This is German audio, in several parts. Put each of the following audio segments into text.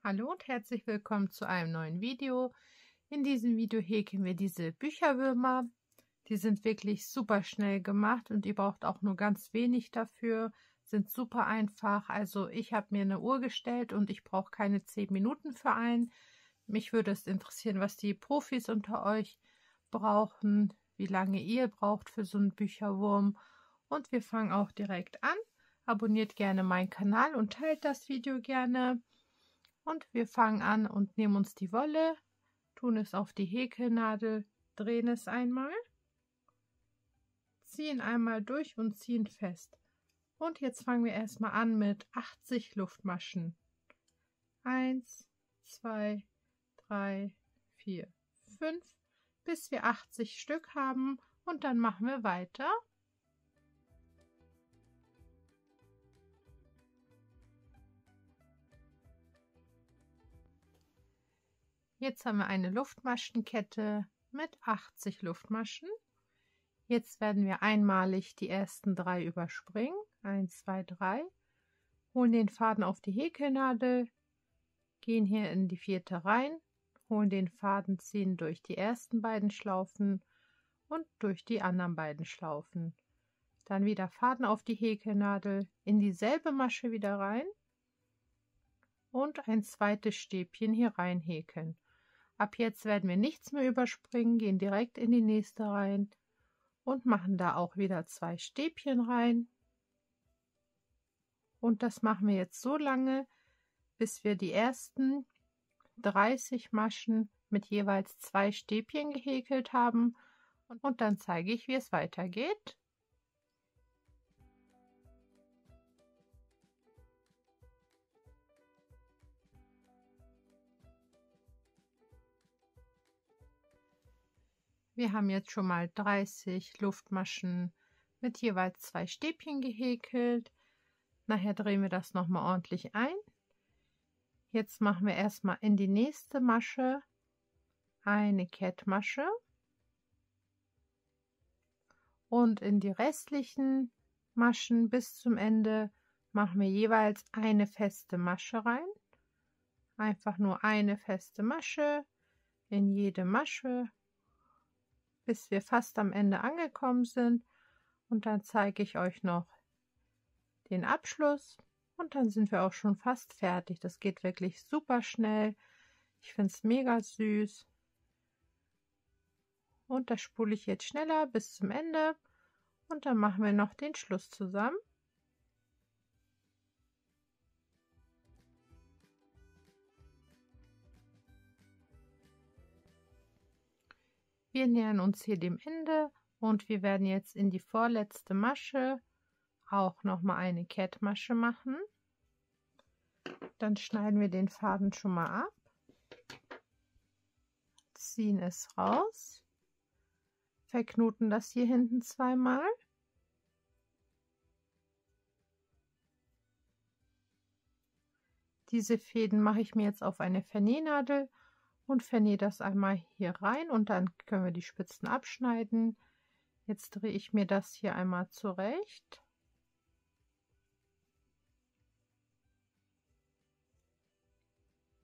Hallo und herzlich willkommen zu einem neuen Video. In diesem Video häkeln wir diese Bücherwürmer. Die sind wirklich super schnell gemacht und ihr braucht auch nur ganz wenig dafür. Sind super einfach. Also ich habe mir eine Uhr gestellt und ich brauche keine 10 Minuten für einen. Mich würde es interessieren, was die Profis unter euch brauchen, wie lange ihr braucht für so einen Bücherwurm. Und wir fangen auch direkt an. Abonniert gerne meinen Kanal und teilt das Video gerne. Und wir fangen an und nehmen uns die Wolle, tun es auf die Häkelnadel, drehen es einmal, ziehen einmal durch und ziehen fest. Und jetzt fangen wir erstmal an mit 80 Luftmaschen. 1, 2, 3, 4, 5, bis wir 80 Stück haben und dann machen wir weiter. Jetzt haben wir eine Luftmaschenkette mit 80 Luftmaschen. Jetzt werden wir einmalig die ersten 3 überspringen. 1, 2, 3. Holen den Faden auf die Häkelnadel, gehen hier in die 4. rein, holen den Faden, ziehen durch die ersten beiden Schlaufen und durch die anderen beiden Schlaufen. Dann wieder Faden auf die Häkelnadel, in dieselbe Masche wieder rein und ein zweites Stäbchen hier rein häkeln. Ab jetzt werden wir nichts mehr überspringen, gehen direkt in die nächste rein und machen da auch wieder 2 Stäbchen rein. Und das machen wir jetzt so lange, bis wir die ersten 30 Maschen mit jeweils 2 Stäbchen gehäkelt haben. Und dann zeige ich, wie es weitergeht. Wir haben jetzt schon mal 30 Luftmaschen mit jeweils 2 Stäbchen gehäkelt. Nachher drehen wir das nochmal ordentlich ein. Jetzt machen wir erstmal in die nächste Masche eine Kettmasche und in die restlichen Maschen bis zum Ende machen wir jeweils eine feste Masche rein. Einfach nur eine feste Masche in jede Masche, bis wir fast am Ende angekommen sind, und dann zeige ich euch noch den Abschluss und dann sind wir auch schon fast fertig. Das geht wirklich super schnell. Ich finde es mega süß und das spule ich jetzt schneller bis zum Ende und dann machen wir noch den Schluss zusammen. Wir nähern uns hier dem Ende und wir werden jetzt in die vorletzte Masche auch noch mal eine Kettmasche machen. Dann schneiden wir den Faden schon mal ab, ziehen es raus, verknoten das hier hinten zweimal. Diese Fäden mache ich mir jetzt auf eine Vernähnadel und vernähe das einmal hier rein und dann können wir die Spitzen abschneiden. Jetzt drehe ich mir das hier einmal zurecht.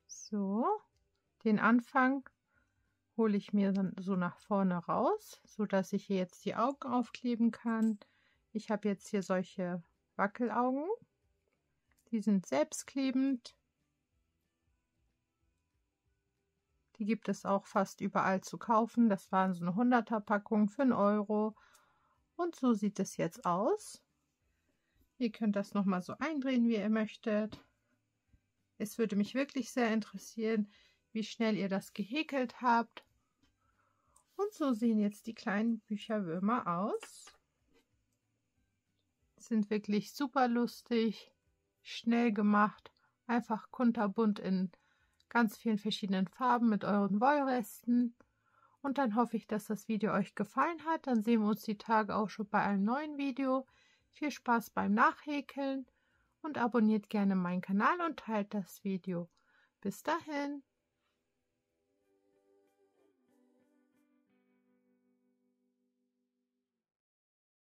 So, den Anfang hole ich mir dann so nach vorne raus, so dass ich hier jetzt die Augen aufkleben kann. Ich habe jetzt hier solche Wackelaugen, die sind selbstklebend. Die gibt es auch fast überall zu kaufen. Das waren so eine 100er Packung für 1 Euro. Und so sieht es jetzt aus. Ihr könnt das nochmal so eindrehen, wie ihr möchtet. Es würde mich wirklich sehr interessieren, wie schnell ihr das gehäkelt habt. Und so sehen jetzt die kleinen Bücherwürmer aus. Sind wirklich super lustig, schnell gemacht, einfach kunterbunt in ganz vielen verschiedenen Farben mit euren Wollresten. Und dann hoffe ich, dass das Video euch gefallen hat. Dann sehen wir uns die Tage auch schon bei einem neuen Video. Viel Spaß beim Nachhäkeln und abonniert gerne meinen Kanal und teilt das Video. Bis dahin.